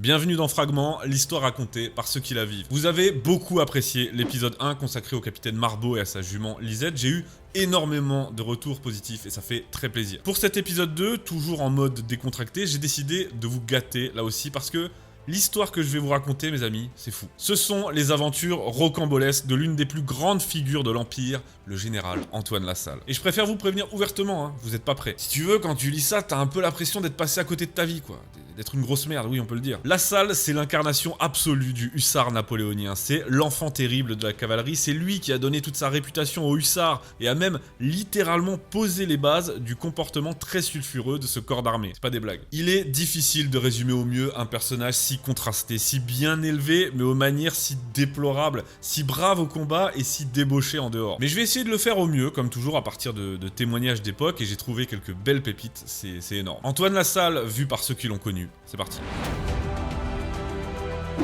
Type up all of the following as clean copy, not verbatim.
Bienvenue dans Fragment, l'histoire racontée par ceux qui la vivent. Vous avez beaucoup apprécié l'épisode 1 consacré au capitaine Marbeau et à sa jument Lisette. J'ai eu énormément de retours positifs et ça fait très plaisir. Pour cet épisode 2, toujours en mode décontracté, j'ai décidé de vous gâter là aussi parce que l'histoire que je vais vous raconter, mes amis, c'est fou. Ce sont les aventures rocambolesques de l'une des plus grandes figures de l'Empire, le général Antoine Lassalle. Et je préfère vous prévenir ouvertement, vous êtes pas prêts. Si tu veux, quand tu lis ça, t'as un peu l'impression d'être passé à côté de ta vie, quoi. D'être une grosse merde, oui, on peut le dire. Lassalle, c'est l'incarnation absolue du hussard napoléonien. C'est l'enfant terrible de la cavalerie. C'est lui qui a donné toute sa réputation aux hussards et a même littéralement posé les bases du comportement très sulfureux de ce corps d'armée. C'est pas des blagues. Il est difficile de résumer au mieux un personnage si contrasté, si bien élevé, mais aux manières si déplorables, si brave au combat et si débauché en dehors. Mais je vais essayer de le faire au mieux, comme toujours à partir de témoignages d'époque, et j'ai trouvé quelques belles pépites, c'est énorme. Antoine Lassalle, vu par ceux qui l'ont connu. C'est parti.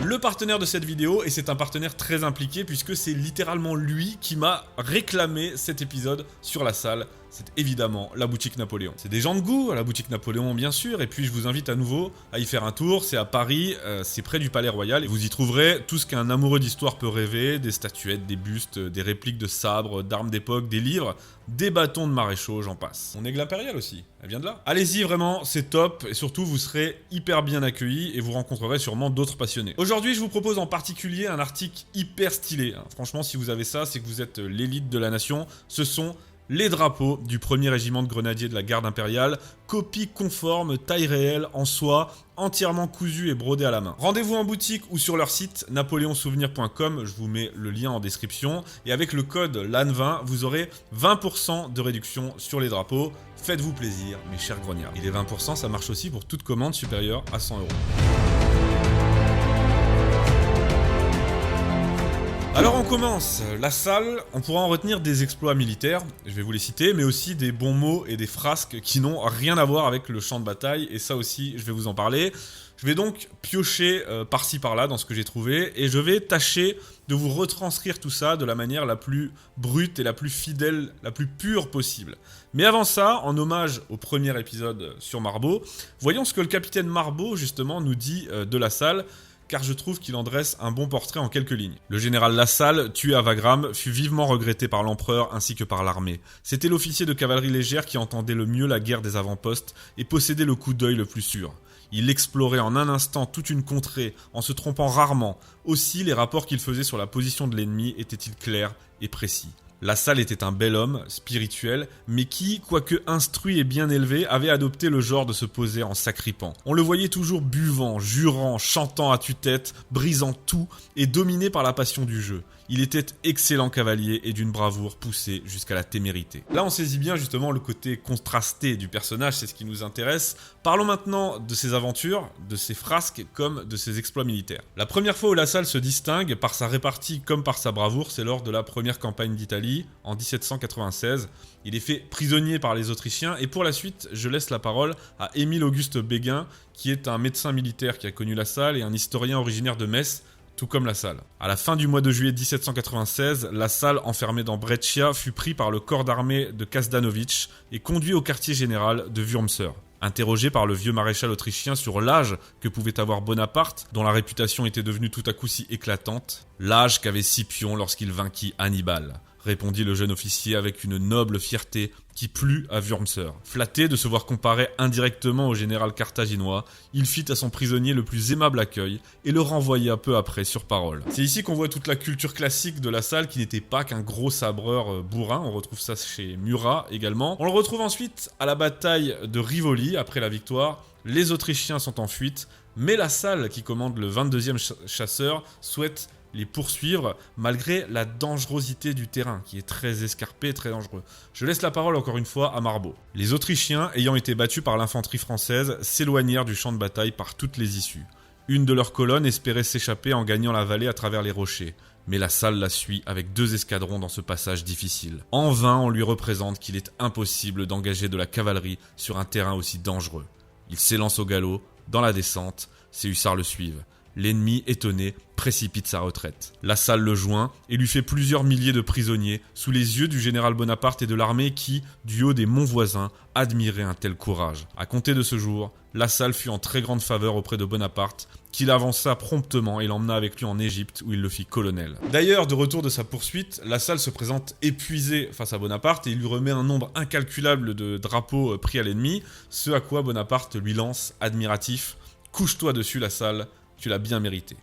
Le partenaire de cette vidéo, et c'est un partenaire très impliqué puisque c'est littéralement lui qui m'a réclamé cet épisode sur Lassalle, c'est évidemment la boutique Napoléon. C'est des gens de goût, la boutique Napoléon bien sûr, et puis je vous invite à nouveau à y faire un tour, c'est à Paris, c'est près du Palais Royal, et vous y trouverez tout ce qu'un amoureux d'histoire peut rêver, des statuettes, des bustes, des répliques de sabres, d'armes d'époque, des livres, des bâtons de maréchaux, j'en passe. Mon aigle impérial aussi, elle vient de là. Allez-y vraiment, c'est top, et surtout vous serez hyper bien accueillis, et vous rencontrerez sûrement d'autres passionnés. Aujourd'hui je vous propose en particulier un article hyper stylé, franchement si vous avez ça, c'est que vous êtes l'élite de la nation, ce sont les drapeaux du 1er régiment de grenadiers de la garde impériale, copie conforme, taille réelle, en soie, entièrement cousu et brodé à la main. Rendez-vous en boutique ou sur leur site napoleonsouvenir.com, je vous mets le lien en description, et avec le code LAN20, vous aurez 20% de réduction sur les drapeaux. Faites-vous plaisir, mes chers grognards. Et les 20%, ça marche aussi pour toute commande supérieure à 100 €. Alors on commence, Lassalle, on pourra en retenir des exploits militaires, je vais vous les citer, mais aussi des bons mots et des frasques qui n'ont rien à voir avec le champ de bataille, et ça aussi je vais vous en parler. Je vais donc piocher par-ci par-là dans ce que j'ai trouvé, et je vais tâcher de vous retranscrire tout ça de la manière la plus brute et la plus fidèle, la plus pure possible. Mais avant ça, en hommage au premier épisode sur Marbeau, voyons ce que le capitaine Marbeau justement nous dit de Lassalle, car je trouve qu'il en dresse un bon portrait en quelques lignes. Le général Lassalle, tué à Wagram, fut vivement regretté par l'empereur ainsi que par l'armée. C'était l'officier de cavalerie légère qui entendait le mieux la guerre des avant-postes et possédait le coup d'œil le plus sûr. Il explorait en un instant toute une contrée, en se trompant rarement. Aussi, les rapports qu'il faisait sur la position de l'ennemi étaient-ils clairs et précis. Lassalle était un bel homme, spirituel, mais qui, quoique instruit et bien élevé, avait adopté le genre de se poser en sacripant. On le voyait toujours buvant, jurant, chantant à tue-tête, brisant tout et dominé par la passion du jeu. Il était excellent cavalier et d'une bravoure poussée jusqu'à la témérité. Là on saisit bien justement le côté contrasté du personnage, c'est ce qui nous intéresse. Parlons maintenant de ses aventures, de ses frasques comme de ses exploits militaires. La première fois où Lassalle se distingue par sa répartie comme par sa bravoure, c'est lors de la première campagne d'Italie en 1796. Il est fait prisonnier par les Autrichiens et pour la suite, je laisse la parole à Émile-Auguste Béguin qui est un médecin militaire qui a connu Lassalle et un historien originaire de Metz, tout comme Lassalle. À la fin du mois de juillet 1796, Lassalle, enfermé dans Brescia, fut pris par le corps d'armée de Kasdanovic et conduit au quartier général de Wurmser. Interrogé par le vieux maréchal autrichien sur l'âge que pouvait avoir Bonaparte, dont la réputation était devenue tout à coup si éclatante, « L'âge qu'avait Scipion lorsqu'il vainquit Hannibal », répondit le jeune officier avec une noble fierté qui plut à Wurmser. Flatté de se voir comparé indirectement au général carthaginois, il fit à son prisonnier le plus aimable accueil et le renvoya peu après sur parole. C'est ici qu'on voit toute la culture classique de Lassalle qui n'était pas qu'un gros sabreur bourrin, on retrouve ça chez Murat également. On le retrouve ensuite à la bataille de Rivoli, après la victoire, les Autrichiens sont en fuite, mais Lassalle, qui commande le 22e chasseur, souhaite les poursuivre malgré la dangerosité du terrain qui est très escarpé, très dangereux. Je laisse la parole encore une fois à Marbeau. Les Autrichiens, ayant été battus par l'infanterie française, s'éloignèrent du champ de bataille par toutes les issues. Une de leurs colonnes espérait s'échapper en gagnant la vallée à travers les rochers, mais Lassalle la suit avec 2 escadrons dans ce passage difficile. En vain, on lui représente qu'il est impossible d'engager de la cavalerie sur un terrain aussi dangereux. Il s'élance au galop, dans la descente, ses hussards le suivent. L'ennemi, étonné, précipite sa retraite. Lassalle le joint et lui fait plusieurs milliers de prisonniers sous les yeux du général Bonaparte et de l'armée qui, du haut des monts voisins, admirait un tel courage. À compter de ce jour, Lassalle fut en très grande faveur auprès de Bonaparte qu'il avança promptement et l'emmena avec lui en Égypte où il le fit colonel. D'ailleurs, de retour de sa poursuite, La Salle se présente épuisé face à Bonaparte et il lui remet un nombre incalculable de drapeaux pris à l'ennemi, ce à quoi Bonaparte lui lance, admiratif, « Couche-toi dessus La Salle, tu l'as bien mérité ».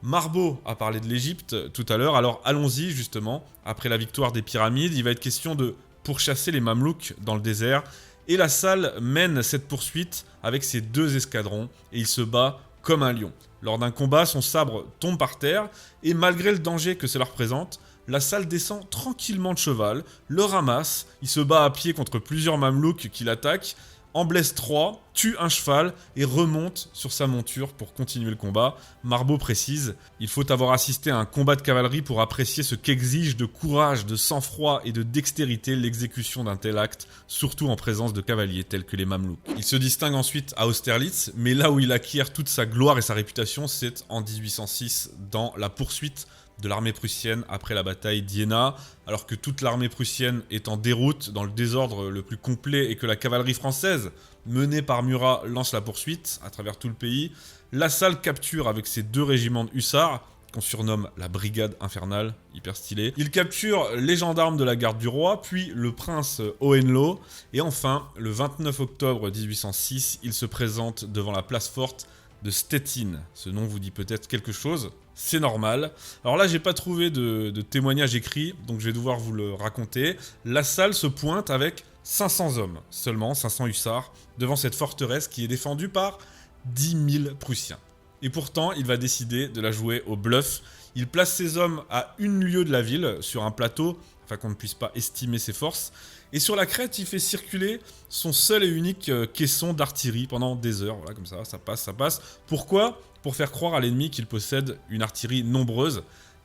Marbot a parlé de l'Égypte tout à l'heure, alors allons-y justement. Après la victoire des pyramides, il va être question de pourchasser les Mamelouks dans le désert et La Salle mène cette poursuite avec ses 2 escadrons et il se bat comme un lion. Lors d'un combat, son sabre tombe par terre et malgré le danger que cela représente, La Salle descend tranquillement de cheval, le ramasse, il se bat à pied contre plusieurs Mamelouks qui l'attaquent, en blesse 3, tue un cheval et remonte sur sa monture pour continuer le combat. Marbot précise, il faut avoir assisté à un combat de cavalerie pour apprécier ce qu'exige de courage, de sang-froid et de dextérité l'exécution d'un tel acte, surtout en présence de cavaliers tels que les Mamelouks. Il se distingue ensuite à Austerlitz, mais là où il acquiert toute sa gloire et sa réputation, c'est en 1806 dans la poursuite de l'armée prussienne après la bataille d'Iéna, alors que toute l'armée prussienne est en déroute dans le désordre le plus complet et que la cavalerie française, menée par Murat, lance la poursuite à travers tout le pays. La Salle capture avec ses 2 régiments de hussards, qu'on surnomme la Brigade Infernale, hyper stylé. Il capture les gendarmes de la garde du roi, puis le prince Hohenlohe, et enfin, le 29 octobre 1806, il se présente devant la place forte de Stettin. Ce nom vous dit peut-être quelque chose, c'est normal. Alors là, j'ai pas trouvé de témoignage écrit, donc je vais devoir vous le raconter. La Salle se pointe avec 500 hommes, seulement 500 hussards, devant cette forteresse qui est défendue par 10 000 Prussiens. Et pourtant, il va décider de la jouer au bluff. Il place ses hommes à 1 lieue de la ville, sur un plateau, afin qu'on ne puisse pas estimer ses forces. Et sur la crête, il fait circuler son seul et unique caisson d'artillerie pendant des heures. Voilà, comme ça passe, ça passe. Pourquoi ? Pour faire croire à l'ennemi qu'il possède une artillerie nombreuse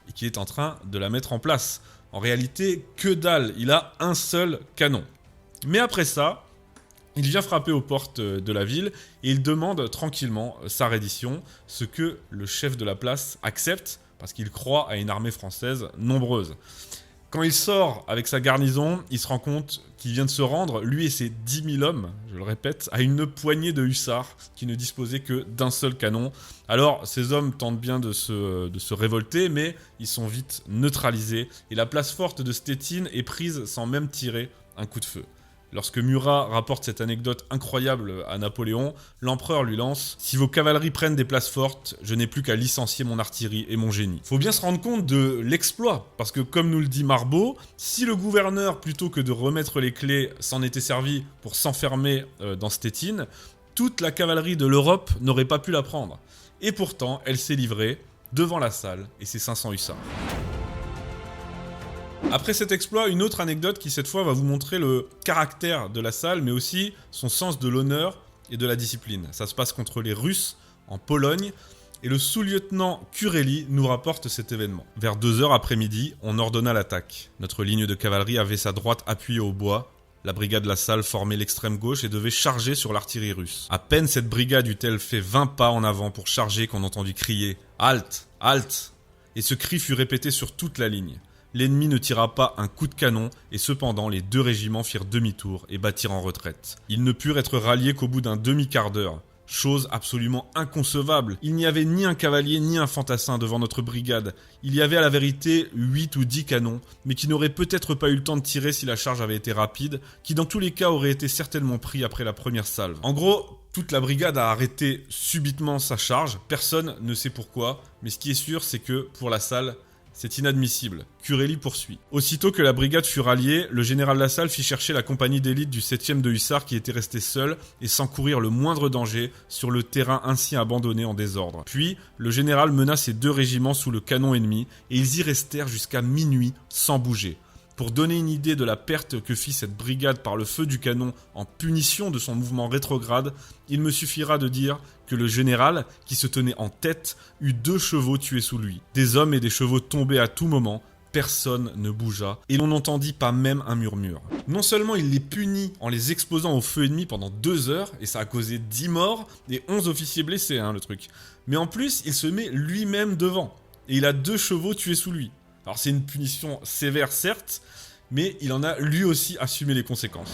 et qu'il est en train de la mettre en place. En réalité, que dalle, il a un seul canon. Mais après ça, il vient frapper aux portes de la ville et il demande tranquillement sa reddition, ce que le chef de la place accepte parce qu'il croit à une armée française nombreuse. Quand il sort avec sa garnison, il se rend compte qu'il vient de se rendre, lui et ses 10 000 hommes, je le répète, à une poignée de hussards qui ne disposaient que d'un seul canon. Alors, ces hommes tentent bien de se révolter, mais ils sont vite neutralisés et la place forte de Stettin est prise sans même tirer un coup de feu. Lorsque Murat rapporte cette anecdote incroyable à Napoléon, l'empereur lui lance « Si vos cavaleries prennent des places fortes, je n'ai plus qu'à licencier mon artillerie et mon génie. » Faut bien se rendre compte de l'exploit, parce que comme nous le dit Marbot, si le gouverneur, plutôt que de remettre les clés, s'en était servi pour s'enfermer dans Stettin, toute la cavalerie de l'Europe n'aurait pas pu la prendre. Et pourtant, elle s'est livrée devant La Salle et ses 500 hussards. Après cet exploit, une autre anecdote qui cette fois va vous montrer le caractère de La Salle, mais aussi son sens de l'honneur et de la discipline. Ça se passe contre les Russes, en Pologne, et le sous-lieutenant Kureli nous rapporte cet événement. Vers 2h après-midi, on ordonna l'attaque. Notre ligne de cavalerie avait sa droite appuyée au bois. La brigade La Salle formait l'extrême gauche et devait charger sur l'artillerie russe. À peine cette brigade eut-elle fait 20 pas en avant pour charger qu'on entendit crier « Halte ! Halte !» Et ce cri fut répété sur toute la ligne. L'ennemi ne tira pas un coup de canon et cependant les 2 régiments firent demi-tour et battirent en retraite. Ils ne purent être ralliés qu'au bout d'un demi-quart d'heure. Chose absolument inconcevable. Il n'y avait ni un cavalier ni un fantassin devant notre brigade. Il y avait à la vérité 8 ou 10 canons, mais qui n'auraient peut-être pas eu le temps de tirer si la charge avait été rapide, qui dans tous les cas auraient été certainement pris après la première salve. En gros, toute la brigade a arrêté subitement sa charge. Personne ne sait pourquoi, mais ce qui est sûr, c'est que pour La Salle, c'est inadmissible. Kureli poursuit. Aussitôt que la brigade fut ralliée, le général La Salle fit chercher la compagnie d'élite du 7e de hussards qui était restée seule et sans courir le moindre danger sur le terrain ainsi abandonné en désordre. Puis, le général mena ses 2 régiments sous le canon ennemi et ils y restèrent jusqu'à minuit sans bouger. Pour donner une idée de la perte que fit cette brigade par le feu du canon en punition de son mouvement rétrograde, il me suffira de dire que le général, qui se tenait en tête, eut 2 chevaux tués sous lui. Des hommes et des chevaux tombaient à tout moment, personne ne bougea, et l'on n'entendit pas même un murmure. Non seulement il les punit en les exposant au feu ennemi pendant 2 heures, et ça a causé 10 morts, et 11 officiers blessés, le truc. Mais en plus, il se met lui-même devant, et il a 2 chevaux tués sous lui. Alors c'est une punition sévère certes, mais il en a lui aussi assumé les conséquences.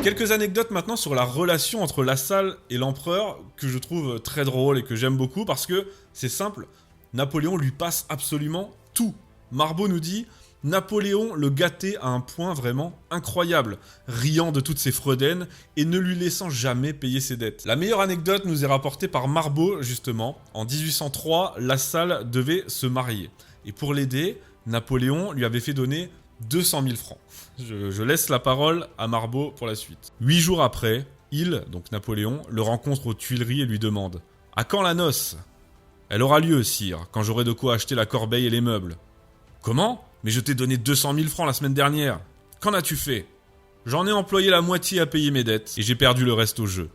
Quelques anecdotes maintenant sur la relation entre la salle et l'empereur que je trouve très drôle et que j'aime beaucoup parce que c'est simple, Napoléon lui passe absolument tout. Marbot nous dit « Napoléon le gâtait à un point vraiment incroyable, riant de toutes ses freudaines et ne lui laissant jamais payer ses dettes. » La meilleure anecdote nous est rapportée par Marbot justement. En 1803, la salle devait se marier. Et pour l'aider, Napoléon lui avait fait donner 200 000 francs. Je laisse la parole à Marbot pour la suite. 8 jours après, donc Napoléon, le rencontre aux Tuileries et lui demande « À quand la noce ?»« Elle aura lieu, sire, quand j'aurai de quoi acheter la corbeille et les meubles. »« Comment ? Mais je t'ai donné 200 000 francs la semaine dernière. Qu'en as-tu fait ? » ?»« J'en ai employé la moitié à payer mes dettes et j'ai perdu le reste au jeu. »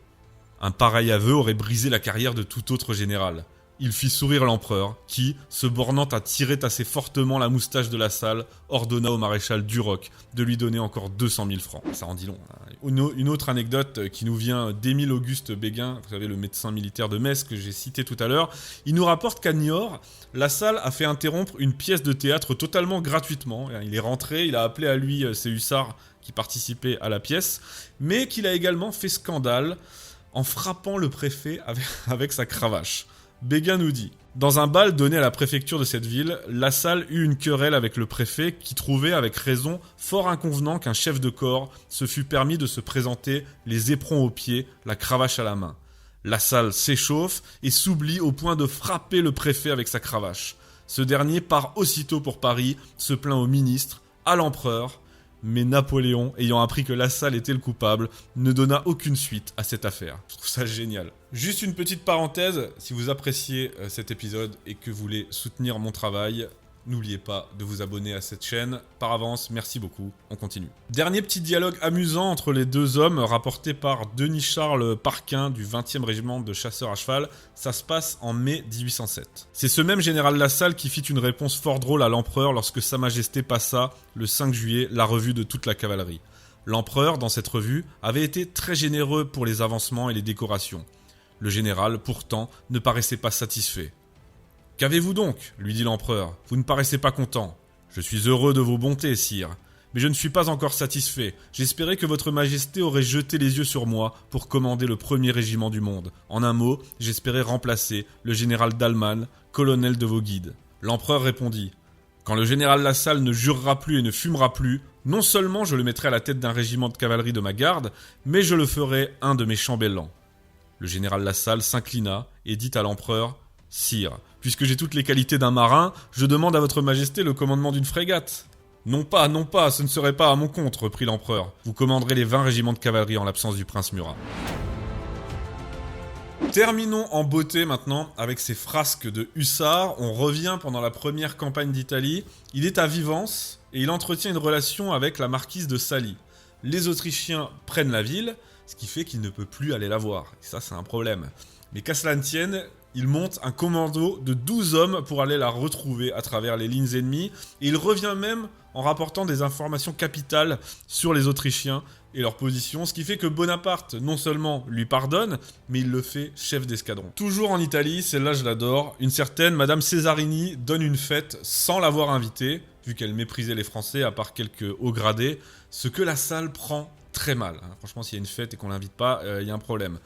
Un pareil aveu aurait brisé la carrière de tout autre général. Il fit sourire l'empereur, qui, se bornant à tirer assez fortement la moustache de la salle, ordonna au maréchal Duroc de lui donner encore 200 000 francs. Ça en dit long. Une autre anecdote qui nous vient d'Émile Auguste Béguin, vous savez, le médecin militaire de Metz que j'ai cité tout à l'heure. Il nous rapporte qu'à Niort, la salle a fait interrompre une pièce de théâtre totalement gratuitement. Il est rentré, il a appelé à lui ses hussards qui participaient à la pièce, mais qu'il a également fait scandale en frappant le préfet avec sa cravache. Béguin nous dit « Dans un bal donné à la préfecture de cette ville, la salle eut une querelle avec le préfet qui trouvait avec raison fort inconvenant qu'un chef de corps se fût permis de se présenter les éperons aux pieds, la cravache à la main. La salle s'échauffe et s'oublie au point de frapper le préfet avec sa cravache. Ce dernier part aussitôt pour Paris, se plaint au ministre, à l'empereur, mais Napoléon, ayant appris que la salle était le coupable, ne donna aucune suite à cette affaire. » Je trouve ça génial. Juste une petite parenthèse, si vous appréciez cet épisode et que vous voulez soutenir mon travail, n'oubliez pas de vous abonner à cette chaîne. Par avance, merci beaucoup. On continue. Dernier petit dialogue amusant entre les deux hommes rapporté par Denis-Charles Parquin du 20e régiment de chasseurs à cheval. Ça se passe en mai 1807. C'est ce même général Lassalle qui fit une réponse fort drôle à l'empereur lorsque Sa Majesté passa, le 5 juillet, la revue de toute la cavalerie. L'empereur, dans cette revue, avait été très généreux pour les avancements et les décorations. Le général, pourtant, ne paraissait pas satisfait. « Qu'avez-vous donc ?» lui dit l'empereur. « Vous ne paraissez pas content. »« Je suis heureux de vos bontés, sire. Mais je ne suis pas encore satisfait. J'espérais que votre majesté aurait jeté les yeux sur moi pour commander le premier régiment du monde. En un mot, j'espérais remplacer le général Dallmann, colonel de vos guides. » L'empereur répondit « Quand le général Lassalle ne jurera plus et ne fumera plus, non seulement je le mettrai à la tête d'un régiment de cavalerie de ma garde, mais je le ferai un de mes chambellans. » Le général Lassalle s'inclina et dit à l'empereur « Sire, puisque j'ai toutes les qualités d'un marin, je demande à votre majesté le commandement d'une frégate. »« Non pas, ce ne serait pas à mon compte, reprit l'empereur. Vous commanderez les 20 régiments de cavalerie en l'absence du prince Murat. » Terminons en beauté maintenant avec ces frasques de hussards. On revient pendant la première campagne d'Italie. Il est à Vivence et il entretient une relation avec la marquise de Sally. Les Autrichiens prennent la ville, ce qui fait qu'il ne peut plus aller la voir. Et ça, c'est un problème. Mais qu'à cela ne tienne, il monte un commando de 12 hommes pour aller la retrouver à travers les lignes ennemies. Et il revient même en rapportant des informations capitales sur les Autrichiens et leur position, ce qui fait que Bonaparte, non seulement lui pardonne, mais il le fait chef d'escadron. Toujours en Italie, celle-là je l'adore, une certaine Madame Cesarini donne une fête sans l'avoir invitée, vu qu'elle méprisait les Français à part quelques hauts gradés, ce que la salle prend très mal. Franchement, s'il y a une fête et qu'on l'invite pas, il y a un problème.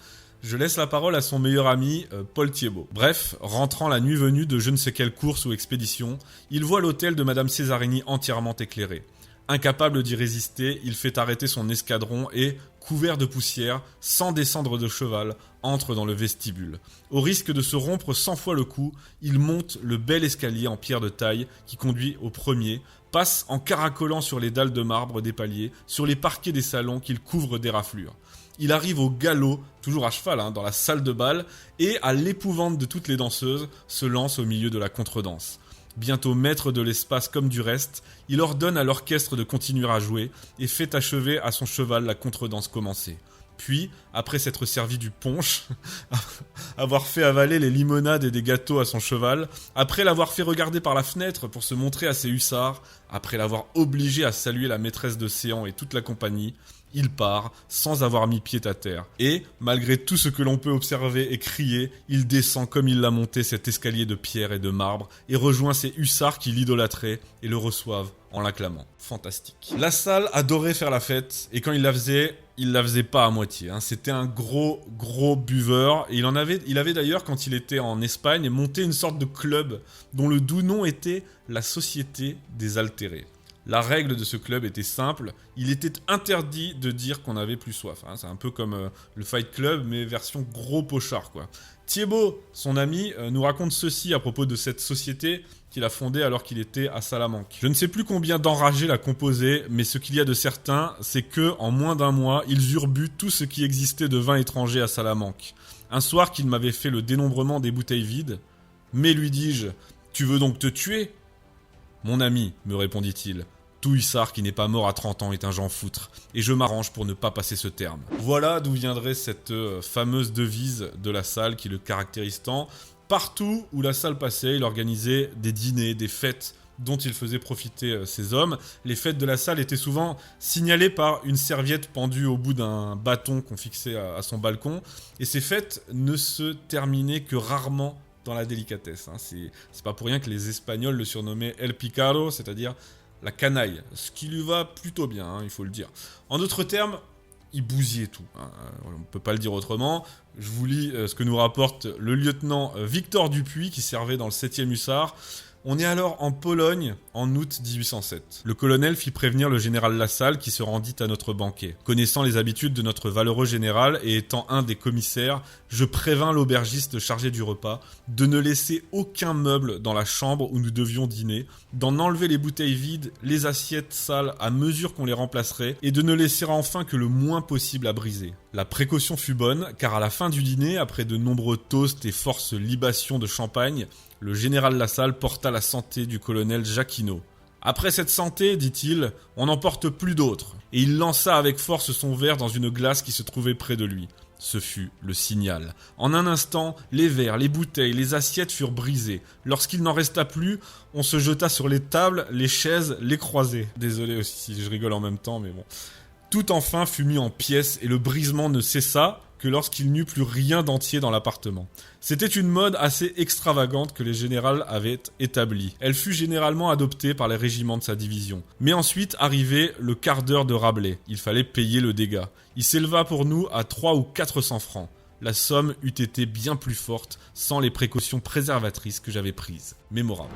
Je laisse la parole à son meilleur ami, Paul Thiébaut. Bref, rentrant la nuit venue de je ne sais quelle course ou expédition, il voit l'hôtel de Madame Cesarini entièrement éclairé. Incapable d'y résister, il fait arrêter son escadron et, couvert de poussière, sans descendre de cheval, entre dans le vestibule. Au risque de se rompre 100 fois le cou, il monte le bel escalier en pierre de taille qui conduit au premier, passe en caracolant sur les dalles de marbre des paliers, sur les parquets des salons qu'il couvre des raflures. Il arrive au galop, toujours à cheval, dans la salle de bal, et, à l'épouvante de toutes les danseuses, se lance au milieu de la contredanse. Bientôt maître de l'espace comme du reste, il ordonne à l'orchestre de continuer à jouer et fait achever à son cheval la contredanse commencée. Puis, après s'être servi du punch, avoir fait avaler les limonades et des gâteaux à son cheval, après l'avoir fait regarder par la fenêtre pour se montrer à ses hussards, après l'avoir obligé à saluer la maîtresse de séant et toute la compagnie, il part sans avoir mis pied à terre. Et, malgré tout ce que l'on peut observer et crier, il descend comme il l'a monté cet escalier de pierre et de marbre et rejoint ses hussards qui l'idolâtraient et le reçoivent en l'acclamant. Fantastique. Lassalle adorait faire la fête, et quand il la faisait pas à moitié. Hein. C'était un gros buveur, et il avait d'ailleurs, quand il était en Espagne, monté une sorte de club dont le doux nom était la Société des Altérés. La règle de ce club était simple, il était interdit de dire qu'on avait plus soif. Hein. C'est un peu comme le Fight Club, mais version gros pochard, quoi. Thiébaut, son ami, nous raconte ceci à propos de cette société qu'il a fondée alors qu'il était à Salamanque. Je ne sais plus combien d'enragés la composaient, mais ce qu'il y a de certain, c'est que, en moins d'un mois, ils eurent bu tout ce qui existait de vin étranger à Salamanque. Un soir qu'il m'avait fait le dénombrement des bouteilles vides. « Mais, lui dis-je, tu veux donc te tuer ?»« Mon ami, me répondit-il. Tout hussard qui n'est pas mort à 30 ans est un Jean foutre, et je m'arrange pour ne pas passer ce terme. » Voilà d'où viendrait cette fameuse devise de Lassalle qui le caractérise tant. Partout où Lassalle passait, il organisait des dîners, des fêtes dont il faisait profiter ses hommes. Les fêtes de Lassalle étaient souvent signalées par une serviette pendue au bout d'un bâton qu'on fixait à son balcon, et ces fêtes ne se terminaient que rarement dans la délicatesse. Hein. C'est pas pour rien que les Espagnols le surnommaient El Picaro, c'est-à-dire la canaille, ce qui lui va plutôt bien, hein, il faut le dire. En d'autres termes, il bousillait tout, hein, on ne peut pas le dire autrement. Je vous lis ce que nous rapporte le lieutenant Victor Dupuis, qui servait dans le 7e hussard. On est alors en Pologne, en août 1807. Le colonel fit prévenir le général Lassalle qui se rendit à notre banquet. Connaissant les habitudes de notre valeureux général et étant un des commissaires, je prévins l'aubergiste chargé du repas de ne laisser aucun meuble dans la chambre où nous devions dîner, d'en enlever les bouteilles vides, les assiettes sales à mesure qu'on les remplacerait, et de ne laisser enfin que le moins possible à briser. La précaution fut bonne, car à la fin du dîner, après de nombreux toasts et forces libations de champagne, le général Lassalle porta la santé du colonel Jacquinot. « Après cette santé, dit-il, on n'en porte plus d'autres. » Et il lança avec force son verre dans une glace qui se trouvait près de lui. Ce fut le signal. En un instant, les verres, les bouteilles, les assiettes furent brisées. Lorsqu'il n'en resta plus, on se jeta sur les tables, les chaises, les croisées. Désolé aussi si je rigole en même temps, mais bon. Tout enfin fut mis en pièces et le brisement ne cessa que lorsqu'il n'y eut plus rien d'entier dans l'appartement. C'était une mode assez extravagante que les généraux avaient établie. Elle fut généralement adoptée par les régiments de sa division. Mais ensuite arrivait le quart d'heure de Rabelais. Il fallait payer le dégât. Il s'éleva pour nous à 300 ou 400 francs. La somme eût été bien plus forte sans les précautions préservatrices que j'avais prises. Mémorable.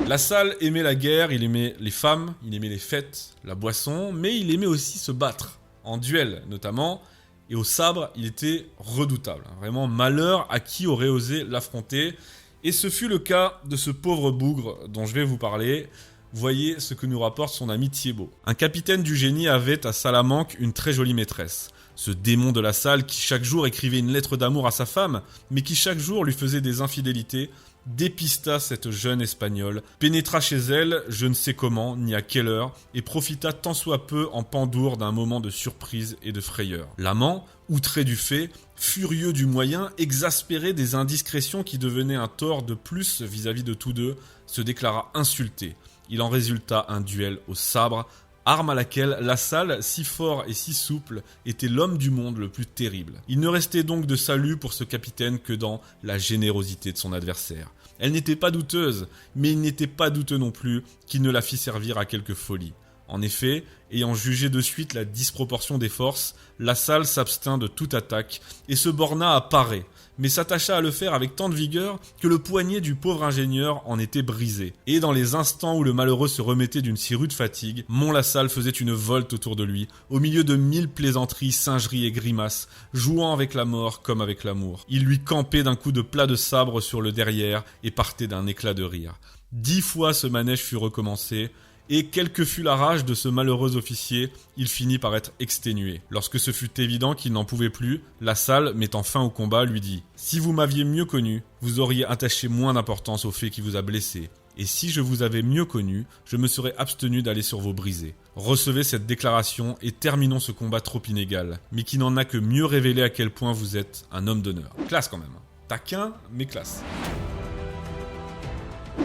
Lassalle aimait la guerre, il aimait les femmes, il aimait les fêtes, la boisson, mais il aimait aussi se battre. En duel notamment, et au sabre, il était redoutable. Vraiment malheur à qui aurait osé l'affronter. Et ce fut le cas de ce pauvre bougre dont je vais vous parler. Voyez ce que nous rapporte son ami Thiébaut. Un capitaine du génie avait à Salamanque une très jolie maîtresse. Ce démon de Lassalle qui chaque jour écrivait une lettre d'amour à sa femme, mais qui chaque jour lui faisait des infidélités, dépista cette jeune Espagnole, pénétra chez elle, je ne sais comment, ni à quelle heure, et profita tant soit peu en pandour d'un moment de surprise et de frayeur. L'amant, outré du fait, furieux du moyen, exaspéré des indiscrétions qui devenaient un tort de plus vis-à-vis de tous deux, se déclara insulté. Il en résulta un duel au sabre, arme à laquelle Lassalle, si fort et si souple, était l'homme du monde le plus terrible. Il ne restait donc de salut pour ce capitaine que dans la générosité de son adversaire. Elle n'était pas douteuse, mais il n'était pas douteux non plus qu'il ne la fît servir à quelque folie. En effet, ayant jugé de suite la disproportion des forces, Lassalle s'abstint de toute attaque et se borna à parer, mais s'attacha à le faire avec tant de vigueur que le poignet du pauvre ingénieur en était brisé. Et dans les instants où le malheureux se remettait d'une si rude fatigue, mon Lassalle faisait une volte autour de lui, au milieu de 1000 plaisanteries, singeries et grimaces, jouant avec la mort comme avec l'amour. Il lui campait d'un coup de plat de sabre sur le derrière et partait d'un éclat de rire. 10 fois ce manège fut recommencé, et quelle que fût la rage de ce malheureux officier, il finit par être exténué. Lorsque ce fut évident qu'il n'en pouvait plus, Lassalle, mettant fin au combat, lui dit « Si vous m'aviez mieux connu, vous auriez attaché moins d'importance au fait qui vous a blessé. Et si je vous avais mieux connu, je me serais abstenu d'aller sur vos brisées. Recevez cette déclaration et terminons ce combat trop inégal, mais qui n'en a que mieux révélé à quel point vous êtes un homme d'honneur. » Classe quand même. Taquin, mais classe.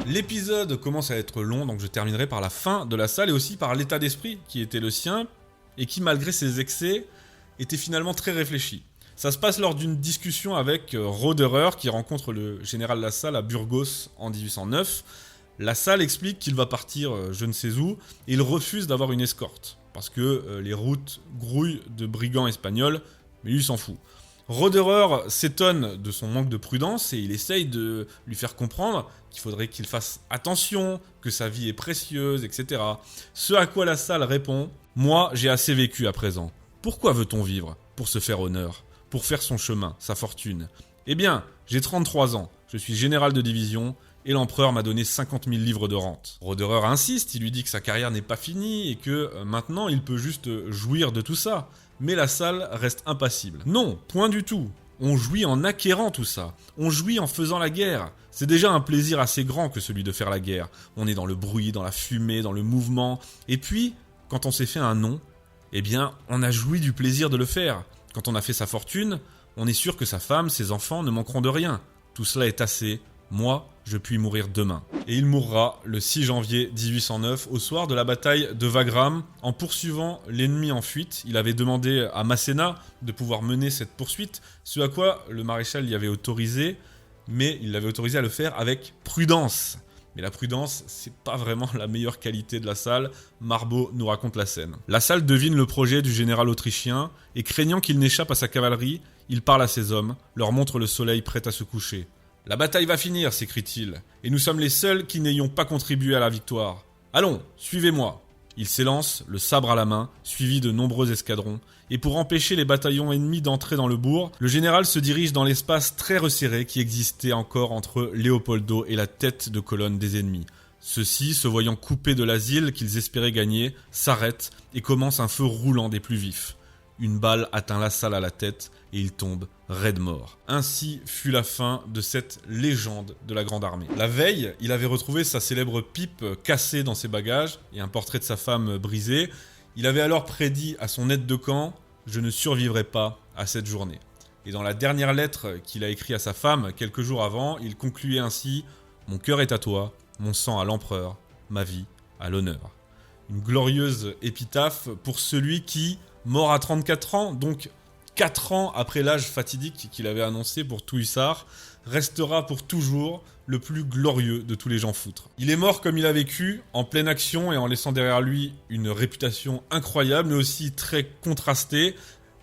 L'épisode commence à être long, donc je terminerai par la fin de Lassalle et aussi par l'état d'esprit qui était le sien et qui, malgré ses excès, était finalement très réfléchi. Ça se passe lors d'une discussion avec Roderer qui rencontre le général Lassalle à Burgos en 1809. La Salle explique qu'il va partir je ne sais où et il refuse d'avoir une escorte parce que les routes grouillent de brigands espagnols, mais lui s'en fout. Roderer s'étonne de son manque de prudence et il essaye de lui faire comprendre qu'il faudrait qu'il fasse attention, que sa vie est précieuse, etc. Ce à quoi La Salle répond « Moi, j'ai assez vécu à présent. Pourquoi veut-on vivre? Pour se faire honneur, pour faire son chemin, sa fortune. Eh bien, j'ai 33 ans, je suis général de division et l'empereur m'a donné 50 000 livres de rente. » Roderer insiste, il lui dit que sa carrière n'est pas finie et que maintenant il peut juste jouir de tout ça. Mais La Salle reste impassible. Non, point du tout. On jouit en acquérant tout ça. On jouit en faisant la guerre. C'est déjà un plaisir assez grand que celui de faire la guerre. On est dans le bruit, dans la fumée, dans le mouvement. Et puis, quand on s'est fait un nom, eh bien, on a joui du plaisir de le faire. Quand on a fait sa fortune, on est sûr que sa femme, ses enfants ne manqueront de rien. Tout cela est assez. Moi, je puis mourir demain. Et il mourra le 6 janvier 1809, au soir de la bataille de Wagram, en poursuivant l'ennemi en fuite. Il avait demandé à Masséna de pouvoir mener cette poursuite, ce à quoi le maréchal l'y avait autorisé, mais il l'avait autorisé à le faire avec prudence. Mais la prudence, c'est pas vraiment la meilleure qualité de La Salle. Marbot nous raconte la scène. La Salle devine le projet du général autrichien, et craignant qu'il n'échappe à sa cavalerie, il parle à ses hommes, leur montre le soleil prêt à se coucher. « La bataille va finir, s'écrie-t-il, et nous sommes les seuls qui n'ayons pas contribué à la victoire. Allons, suivez-moi !» Il s'élance, le sabre à la main, suivi de nombreux escadrons, et pour empêcher les bataillons ennemis d'entrer dans le bourg, le général se dirige dans l'espace très resserré qui existait encore entre Leopoldo et la tête de colonne des ennemis. Ceux-ci, se voyant coupés de l'asile qu'ils espéraient gagner, s'arrêtent et commencent un feu roulant des plus vifs. Une balle atteint La Salle à la tête et il tombe raide mort. Ainsi fut la fin de cette légende de la Grande Armée. La veille, il avait retrouvé sa célèbre pipe cassée dans ses bagages et un portrait de sa femme brisé. Il avait alors prédit à son aide de camp « Je ne survivrai pas à cette journée ». Et dans la dernière lettre qu'il a écrite à sa femme quelques jours avant, il concluait ainsi « Mon cœur est à toi, mon sang à l'empereur, ma vie à l'honneur ». Une glorieuse épitaphe pour celui qui, mort à 34 ans, donc 4 ans après l'âge fatidique qu'il avait annoncé pour tout hussard, restera pour toujours le plus glorieux de tous les gens foutres. Il est mort comme il a vécu, en pleine action et en laissant derrière lui une réputation incroyable, mais aussi très contrastée.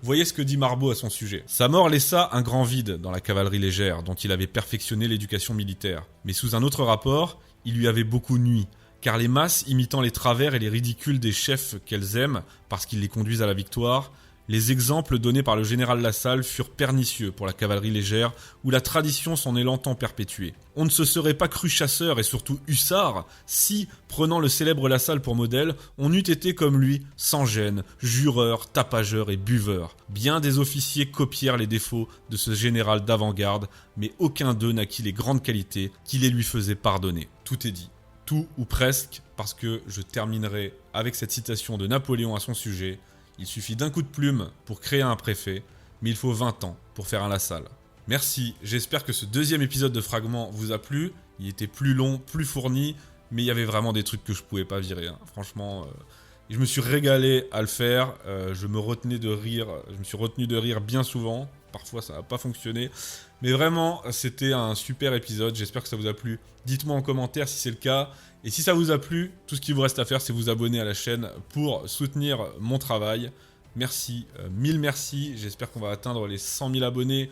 Voyez ce que dit Marbot à son sujet. Sa mort laissa un grand vide dans la cavalerie légère, dont il avait perfectionné l'éducation militaire. Mais sous un autre rapport, il lui avait beaucoup nui, car les masses imitant les travers et les ridicules des chefs qu'elles aiment, parce qu'ils les conduisent à la victoire, les exemples donnés par le général La Salle furent pernicieux pour la cavalerie légère, où la tradition s'en est longtemps perpétuée. On ne se serait pas cru chasseur et surtout hussard si, prenant le célèbre La Salle pour modèle, on eût été comme lui, sans gêne, jureur, tapageur et buveur. Bien des officiers copièrent les défauts de ce général d'avant-garde, mais aucun d'eux n'acquit les grandes qualités qui les lui faisaient pardonner. Tout est dit. Tout ou presque, parce que je terminerai avec cette citation de Napoléon à son sujet. Il suffit d'un coup de plume pour créer un préfet, mais il faut 20 ans pour faire un La Salle. Merci, j'espère que ce deuxième épisode de Fragments vous a plu. Il était plus long, plus fourni, mais il y avait vraiment des trucs que je pouvais pas virer. Franchement, je me suis régalé à le faire. Je me suis retenu de rire bien souvent. Parfois ça n'a pas fonctionné. Mais vraiment, c'était un super épisode. J'espère que ça vous a plu. Dites-moi en commentaire si c'est le cas. Et si ça vous a plu, tout ce qu'il vous reste à faire, c'est vous abonner à la chaîne pour soutenir mon travail. Merci, mille merci. J'espère qu'on va atteindre les 100 000 abonnés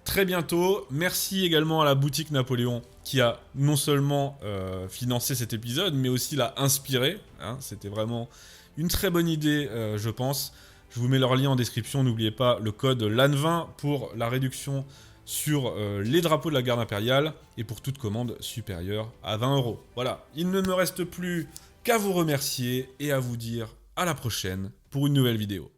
très bientôt. Merci également à la boutique Napoléon qui a non seulement financé cet épisode, mais aussi l'a inspiré. C'était vraiment une très bonne idée, je pense. Je vous mets leur lien en description. N'oubliez pas le code LAN20 pour la réduction sur les drapeaux de la garde impériale et pour toute commande supérieure à 20 €. Voilà, il ne me reste plus qu'à vous remercier et à vous dire à la prochaine pour une nouvelle vidéo.